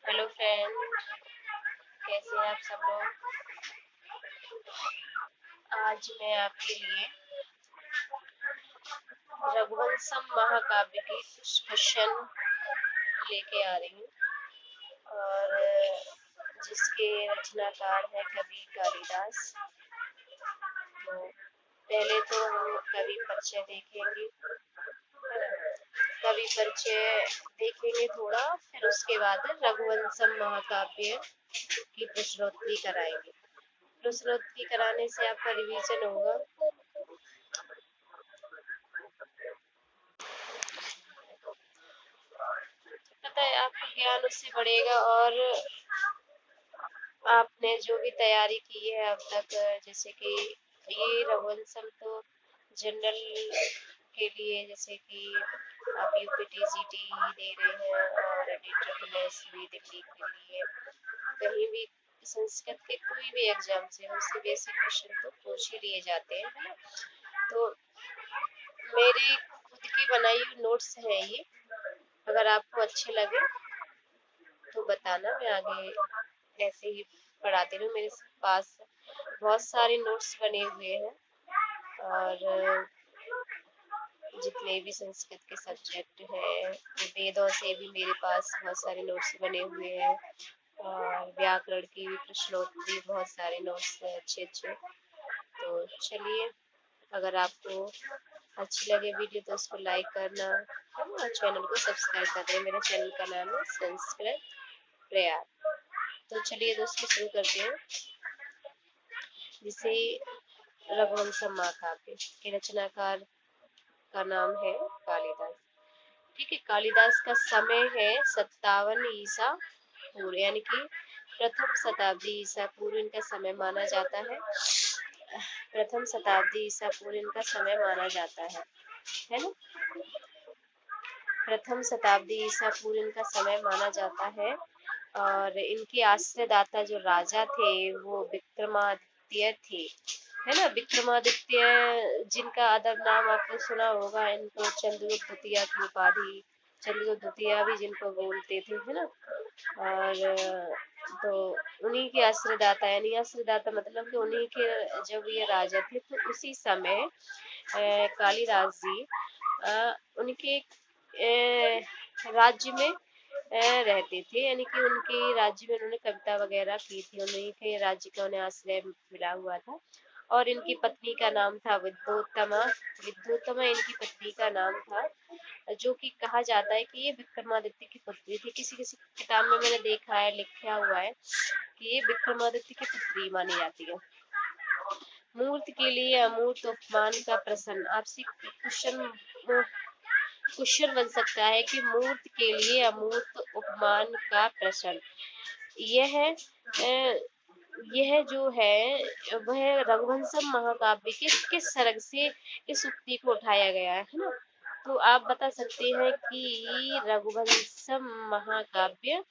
Hello friend, कैसे हैं आप सब लोग। आज मैं आपके लिए रघुवंशम महाकाव्य के कुछ क्वेश्चन लेके आ रही हूँ और जिसके रचनाकार है कवि कालिदास। तो पहले तो हम कवि परिचय देखेंगे, है ना। कवि परिचय देखेंगे थोड़ा, फिर उसके बाद रघुवंशम महाकाव्य की प्रश्नोत्तरी कराएंगे। प्रश्नोत्तरी कराने से आपका रिवीजन होगा। पता है, आपका ज्ञान उससे बढ़ेगा और आपने जो भी तैयारी की है अब तक, जैसे कि ये रघुवंशम तो जनरल के लिए, जैसे कि आप यूपीटीजीटी दे रहे हैं और DSS भी दिल्ली के लिए, कहीं भी संस्कृत के कोई भी एग्जाम से उससे बेसिक क्वेश्चन तो पूछ ही लिए जाते हैं, है ना। तो मेरी खुद की बनाई हुई नोट्स है ये, अगर आपको अच्छे लगे तो बताना, मैं आगे ऐसे ही पढ़ाती रहूँ। मेरे पास बहुत सारे नोट्स बने हुए हैं और जितने भी संस्कृत के सब्जेक्ट हैं, वेदों से भी मेरे पास बहुत सारे नोट्स बने हुए हैं और व्याकरण की भी प्रश्नोत्तरी बहुत सारे नोट्स हैं अच्छे अच्छे। तो चलिए, अगर आपको अच्छी लगे वीडियो तो उसको लाइक करना और चैनल को सब्सक्राइब कर दें। मेरे चैनल का नाम है संस्कृत प्रयाग। तो चलिए दोस्तों, शुरू करते हैं। जिसे रघुवंशम महाकाव्य के रचनाकार का नाम है कालिदास। ठीक है, कालिदास का समय है 57 ईसा पूर्व, यानी कि प्रथम शताब्दी ईसा पूर्व इनका समय माना जाता है। प्रथम शताब्दी ईसा पूर्व इनका समय माना जाता है ना। प्रथम शताब्दी ईसा पूर्व इनका समय माना जाता है और इनके आश्रयदाता जो राजा थे वो विक्रमादित्य थे, है ना। विक्रमादित्य जिनका अदब नाम आपने सुना होगा, इनको चंद्रगुप्त द्वितीय की उपाधि, चंद्रगुप्त द्वितीय भी जिनको बोलते थे, है ना। और तो उन्हीं के आश्रयदाता, यानी आश्रयदाता मतलब कि उन्हीं के जब ये राजा थे तो उसी समय कालिदास जी उनके राज्य में रहते थे, यानी कि उनके राज्य में उन्होंने कविता वगैरह की थी, उन्हीं के राज्य का उन्हें आश्रय मिला हुआ था। और इनकी पत्नी का नाम था विद्योत्तमा। विद्योत्तमा इनकी पत्नी का नाम था, जो कि कहा जाता है कि ये विक्रमादित्य की पुत्री थी। किसी किसी किताब में मैंने देखा है, लिखा हुआ है कि ये विक्रमादित्य की पुत्री मानी जाती है। मूर्त के लिए अमूर्त उपमान का प्रश्न आपसे क्वेश्चन बन सकता है कि मूर्त के लिए अमूर्त उपमान का प्रश्न। यह यह जो है वह रघुवंशम महाकाव्य के किस सर्ग से इस उक्ति को उठाया गया है ना। तो आप बता सकते हैं कि रघुवंशम महाकाव्य,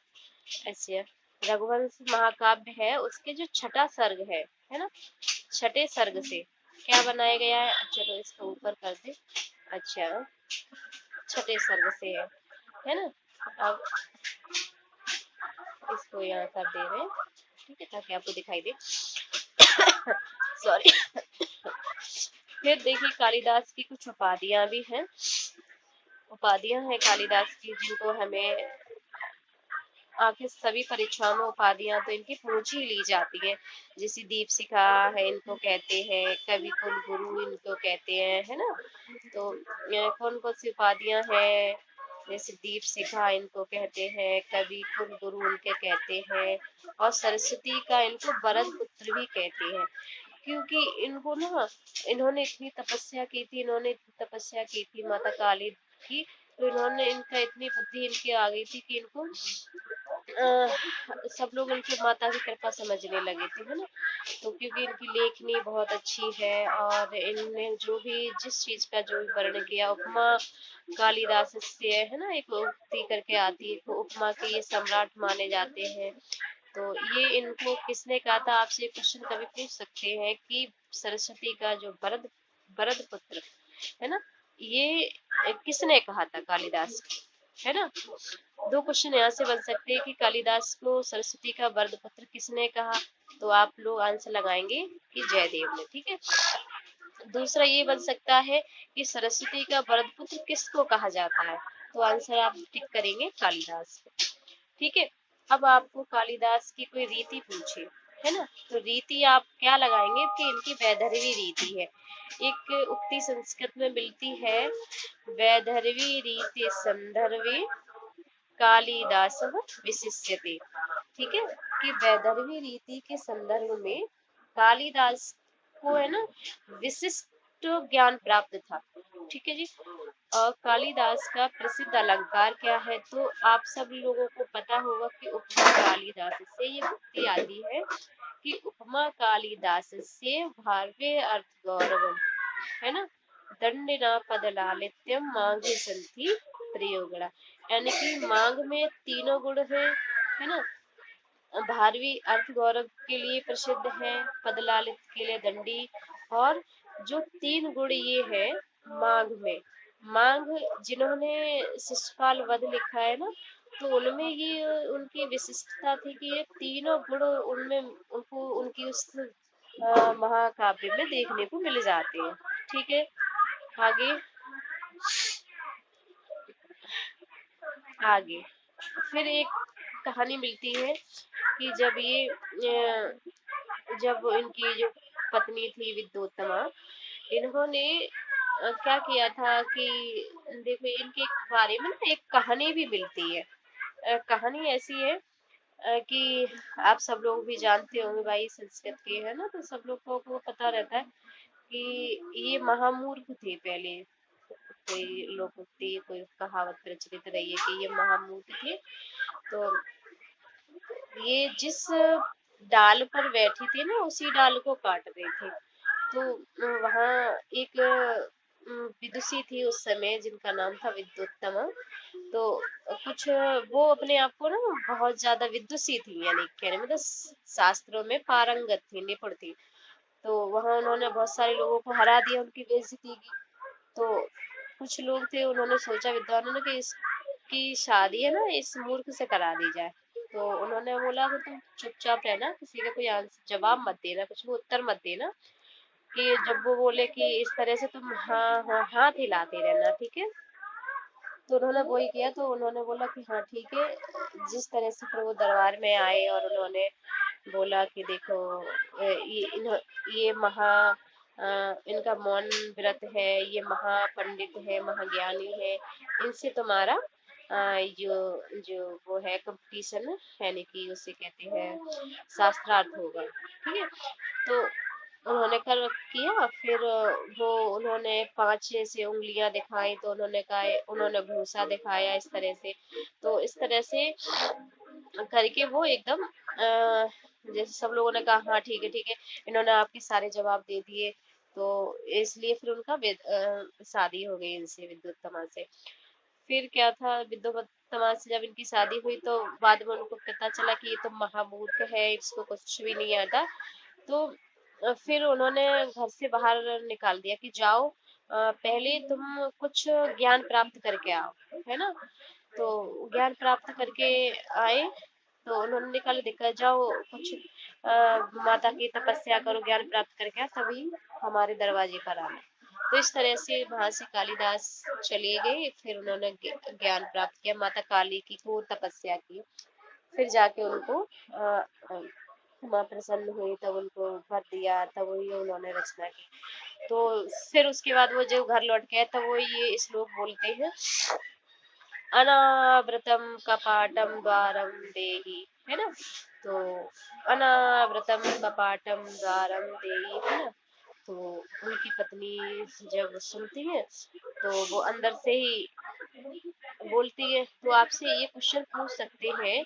ऐसे रघुवंश महाकाव्य है उसके जो छठा सर्ग है ना, छठे सर्ग से क्या बनाया गया है। चलो इसको ऊपर कर दे। अच्छा, छठे सर्ग से है ना। अब इसको यहाँ कर दे रहे हैं, ठीक है, ताकि आपको दिखाई दे। सॉरी। फिर देखिए, कालिदास की कुछ उपाधियां भी हैं। उपाधियां हैं कालिदास की जिनको हमें आखिर सभी परीक्षाओं में उपाधियां तो इनकी पूछ ही ली जाती है। जैसे दीपशिखा है, इनको कहते हैं कवि कुल गुरु, इनको कहते हैं, है ना। तो कौन कौन सी उपाधियां हैं, जैसे दीपशिखा इनको कहते हैं, कवि कुल गुरु इनके कहते हैं, और सरस्वती का इनको वरद पुत्र भी कहते हैं। क्योंकि इनको ना, इन्होंने इतनी तपस्या की थी, इन्होंने इतनी तपस्या की थी माता काली की, तो इन्होंने, इनका इतनी बुद्धि इनकी आ गई थी कि इनको सब लोग इनकी माता की कृपा समझने लगे थे, है ना। तो क्योंकि इनकी लेखनी बहुत अच्छी है और इनने जो भी जिस चीज का जो भी वर्णन किया, उपमा कालिदास से, है ना, एक उक्ति करके आती है, तो उपमा के ये सम्राट माने जाते हैं। तो ये इनको किसने कहा था, आपसे क्वेश्चन कभी पूछ सकते हैं कि सरस्वती का जो वरद वरद पुत्र है ना, ये किसने कहा था कालिदास। है ना। दो क्वेश्चन यहाँ से बन सकते हैं कि कालिदास को सरस्वती का वरद पुत्र किसने कहा, तो आप लोग आंसर लगाएंगे कि जयदेव ने। ठीक है। दूसरा ये बन सकता है कि सरस्वती का वरद पुत्र किसको कहा जाता है, तो आंसर आप टिक करेंगे कालिदास को। ठीक है। अब आपको कालिदास की कोई रीति पूछे, है ना, तो रीति आप क्या लगाएंगे कि इनकी वैदर्भी रीति है। एक उक्ति संस्कृत में मिलती है, वैदर्भी रीति संदर्भे कालिदास विशिष्यते। ठीक है, कि वैदर्भी रीति के संदर्भ में कालिदास को, है ना, विशिष्ट ज्ञान प्राप्त था। ठीक है जी। और कालिदास का प्रसिद्ध अलंकार क्या है, तो आप सब लोगों को पता होगा कि उपमा कालिदास से ये उक्ति आती है कि उपमा कालिदास से भारवे अर्थ गौरवम, है ना, दंडिना पद लालित्यम मांगे संति प्रयोगड़ा, यानी कि मांग में तीनों गुण है ना, भारवी अर्थ गौरव के लिए प्रसिद्ध है, पद लालित के लिए दंडी, और जो तीन गुण ये है मांग में, मांग जिन्होंने शिशुपाल वध लिखा है ना, तो उनमें ये उनकी विशिष्टता थी कि ये तीनों गुण उनमें उनको उनकी उस महाकाव्य में देखने को मिल जाते हैं। ठीक है। आगे आगे फिर एक कहानी मिलती है कि जब इनकी जो पत्नी थी विद्योत्तमा, इन्होंने क्या किया था कि देखो इनके बारे में ना एक कहानी भी मिलती है। कहानी ऐसी है कि आप सब लोग भी जानते होंगे भाई, संस्कृत के है ना, तो सब लोगों को पता रहता है कि ये महामूर्ख थे पहले। कोई लोकोक्ति कोई कहावत प्रचलित रही है कि ये महामूर्ख थे। तो ये जिस डाल पर बैठी थी ना, उसी डाल को काट रहे थे। तो वहाँ एक विदुषी थी उस समय जिनका नाम था विद्युत्तमा। तो कुछ वो अपने आप को ना बहुत ज्यादा विदुषी थी, यानी कहने मतलब शास्त्रों में पारंगत थी, निपुण थी। तो वहां उन्होंने बहुत सारे लोगों को हरा दिया, उनकी बेइज्जती की। तो कुछ लोग थे, उन्होंने सोचा विद्वानों ने कि इसकी शादी है ना इस मूर्ख से करा दी जाए। तो उन्होंने बोला कि तुम चुपचाप रहना, किसी का कोई जवाब मत देना, कुछ भी उत्तर मत देना, कि जब वो बोले कि इस तरह से तुम हाँ हाँ हाथ हिलाते रहना। ठीक है। तो उन्होंने वही किया, तो उन्होंने बोला कि हाँ ठीक है। जिस तरह से फिर वो दरबार में आए और उन्होंने बोला कि देखो ये इनका मौन व्रत है, ये महापंडित है, महाज्ञानी है, इनसे तुम्हारा जो जो वो है कंपटीशन, यानी कि उसे कहते हैं शास्त्रार्थ होगा। ठीक है। तो उन्होंने कर किया। फिर वो उन्होंने 5 ऐसे उंगलियां दिखाई, तो उन्होंने कहा, उन्होंने भूसा दिखाया इस तरह से। तो इस तरह से करके वो एकदम जैसे सब लोगों ने कहा हाँ ठीक है, इन्होंने आपके सारे जवाब दे दिए। तो इसलिए फिर उनका शादी हो गई इनसे, विद्युत्तमा से। फिर क्या था, विद्युत्तमा से जब इनकी शादी हुई तो बाद में उनको पता चला कि ये तो महामूर्ख है, इसको कुछ भी नहीं आता। तो फिर उन्होंने घर से बाहर निकाल दिया कि जाओ, पहले तुम कुछ ज्ञान प्राप्त करके आओ, है ना। तो ज्ञान प्राप्त करके आए, तो उन्होंने निकाल देखा, जाओ कुछ माता की तपस्या करो, ज्ञान प्राप्त करके आओ, तभी हमारे दरवाजे पर आना। तो इस तरह से वहां से कालिदास चले गए। फिर उन्होंने ज्ञान प्राप्त किया, माता काली की घोर तपस्या की। फिर जाके उनको माँ प्रसन्न हुई, तब उनको भर दिया, तब वही उन्होंने रचना की। तो फिर उसके बाद वो जो घर लौट गए, तब वो ये श्लोक बोलते हैं, अनावृतम कपाटम द्वारम देहि, है ना। तो अनावृतम कपाटम द्वारम देहि, है ना। तो उनकी पत्नी जब सुनती है, तो वो अंदर से ही बोलती है। तो आपसे ये क्वेश्चन पूछ सकते हैं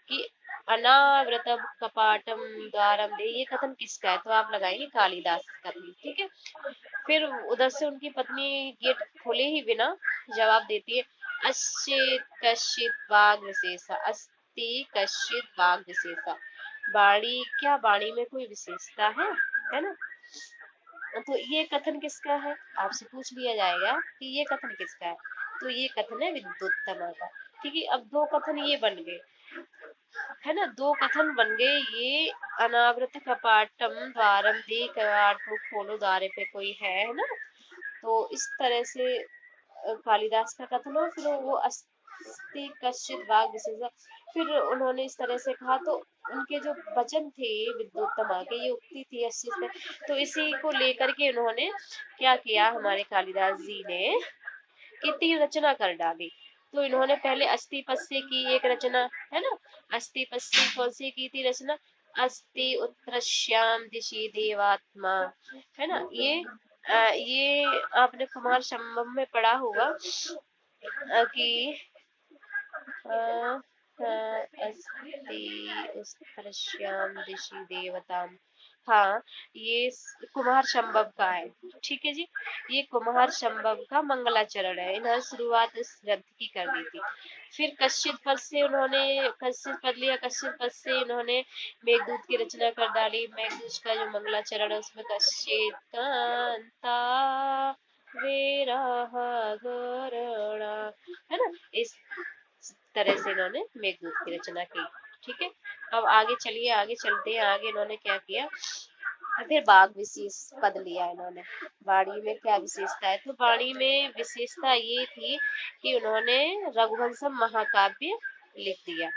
कि अनावृतम कपाटम द्वारम दे, ये कथन किसका है, तो आप लगाएंगे कालिदास कथन। ठीक है। फिर उधर से उनकी पत्नी गेट खोले ही बिना जवाब देती है, अश्चित कश्चित वाग विशेषा, अस्ति कश्चित वाग विशेषा, वाणी क्या वाणी में कोई विशेषता है ना। तो ये कथन किसका है, आपसे पूछ लिया जाएगा कि ये कथन किसका है। तो ये कथन है विद्युत्तमा का। ठीक है, अब दो कथन ये बन गए, है ना, दो कथन बन गए ये। अनावृत कपाटम द्वारम दे, कवाट को खोलो द्वारे पे कोई है ना। तो इस तरह से कालिदास का कथन हो, फिर वो अस्ति कश्चित वाग विशेषा, फिर उन्होंने इस तरह से कहा। तो उनके जो वचन थे विद्योत्तमा के, ये उक्ति थी अस्सी में, तो इसी को लेकर के उन्होंने क्या किया, हमारे कालिदास जी ने की तीन रचना कर डाली। तो इन्होंने पहले अस्थि पस्य की एक रचना, है ना, अस्थि पस्य कौन सी की थी रचना, अस्थि उत्तरश्याम दिशि देवात्मा, है ना। ये आपने कुमार संभव में पढ़ा होगा कि अस्ति उत्तरश्याम दिशि देवताम। हाँ, ये कुमार संभव का है। ठीक है जी, ये कुमार संभव का मंगलाचरण है। इन्होंने शुरुआत इस ग्रंथ की कर दी थी। फिर कश्चित पद से उन्होंने कश्चित पद लिया, कश्चित पद से इन्होंने मेघदूत की रचना कर डाली। मेघदूत का जो मंगलाचरण है उसमें कश्चित कांता विरह गरणा, है ना, इस तरह से इन्होंने मेघदूत की रचना की। ठीक है, अब आगे चलिए, आगे चलते हैं। आगे इन्होंने क्या किया, फिर बाघ विशेष पद लिया इन्होंने। वाणी में क्या विशेषता है, तो वाणी में विशेषता ये थी कि उन्होंने रघुवंशम महाकाव्य लिख दिया।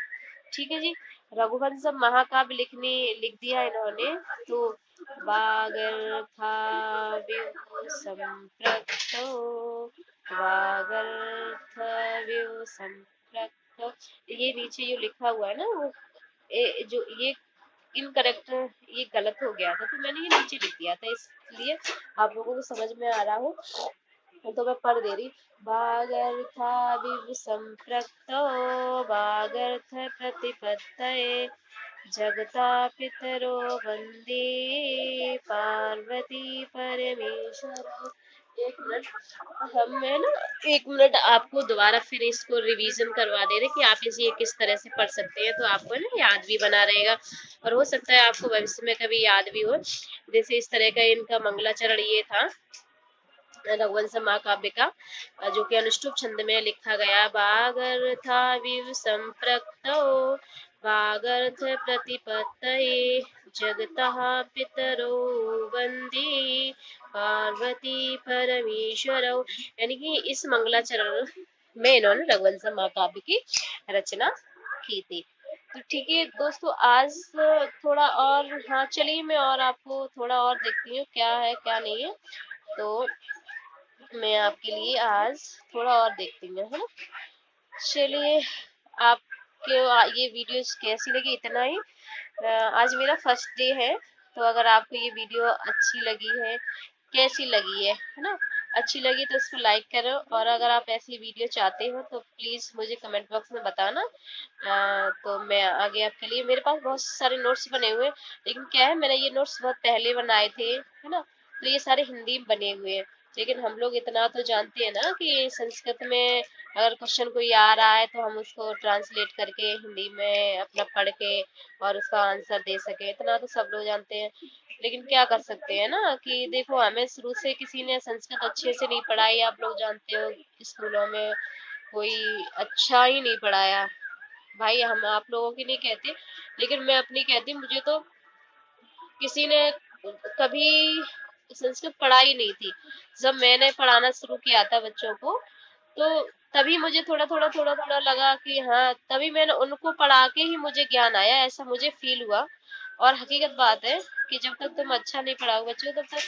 ठीक है जी, रघुवंशम महाकाव्य लिख दिया इन्होंने। तो वागर्थाव्यु संपृक्तो, वागर्थाव्यु संपृक्तो, ये नीचे जो लिखा हुआ है ना, वो जो ये इनकरेक्ट, ये गलत हो गया था, तो मैंने ये नीचे लिख दिया था, इसलिए आप लोगों को समझ में आ रहा हो तो मैं पढ़ दे रही। वागर्थाविव संपृक्तो, वागर्थ प्रतिपत्तये, जगता पितरो वंदे पार्वती परमेश्वर। एक मिनट, हम है ना, एक मिनट आपको दोबारा फिर इसको रिवीजन करवा दे रहे कि आप इसे किस तरह से पढ़ सकते हैं, तो आपको ना याद भी बना रहेगा, और हो सकता है आपको भविष्य में कभी याद भी हो। जैसे इस तरह का इनका मंगलाचरण ये था रघुवंश महाकाव्य का, जो कि अनुष्टुप छंद में लिखा गया। वागर्था विव संप्रक्तो, वागर्थ प्रतिपत्तये, जगतः पितरो वंदे पार्वती परमेश्वरौ। यानी कि इस मंगलाचरण में इन्होंने रघुवंश महाकाव्य की रचना की थी। तो ठीक है दोस्तों, आज थोड़ा और, हाँ चलिए मैं और आपको थोड़ा और देखती हूँ क्या है क्या नहीं है। तो मैं आपके लिए आज थोड़ा और देखती हूँ, है ना। चलिए, आपके ये वीडियो कैसी लगी, इतना ही। आज मेरा फर्स्ट डे है, तो अगर आपको ये वीडियो अच्छी लगी है, कैसी लगी है ना, अच्छी लगी तो इसको लाइक करो, और अगर आप ऐसी वीडियो चाहते हो तो प्लीज मुझे कमेंट बॉक्स में बताना। तो मैं आगे आपके लिए, मेरे पास बहुत सारे नोट्स बने हुए हैं, लेकिन क्या है, मैंने ये नोट्स बहुत पहले बनाए थे, है ना, तो ये सारे हिंदी में बने हुए हैं। लेकिन हम लोग इतना तो जानते हैं ना कि संस्कृत में अगर क्वेश्चन कोई आ रहा है तो हम उसको ट्रांसलेट करके हिंदी में अपना पढ़ के और उसका आंसर दे सके, इतना तो सब लोग जानते हैं। लेकिन क्या कर सकते हैं ना, कि देखो हमें शुरू से किसी ने संस्कृत अच्छे से नहीं पढ़ाई, आप लोग जानते हो स्कूलों में कोई अच्छा ही नहीं पढ़ाया। भाई हम आप लोगों की नहीं कहते, लेकिन मैं अपनी कहती, मुझे तो किसी ने कभी संस्कृत पढ़ाई नहीं थी। जब मैंने पढ़ाना शुरू किया था बच्चों को, तो तभी मुझे थोड़ा थोड़ा लगा कि हाँ, तभी मैंने उनको पढ़ा के ही मुझे ज्ञान आया, ऐसा मुझे फील हुआ। और हकीकत बात है कि जब तक तुम अच्छा नहीं पढ़ाओ बच्चों को, तब तक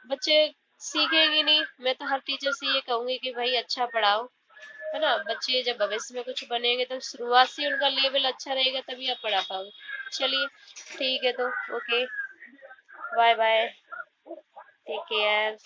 बच्चे सीखेंगे नहीं। मैं तो हर टीचर से ये कहूंगी कि भाई अच्छा पढ़ाओ, है ना। बच्चे जब भविष्य में कुछ बनेंगे तो शुरुआत से उनका लेवल अच्छा रहेगा, तभी आप पढ़ा पाओगे। चलिए ठीक है, तो okay, bye bye, take care.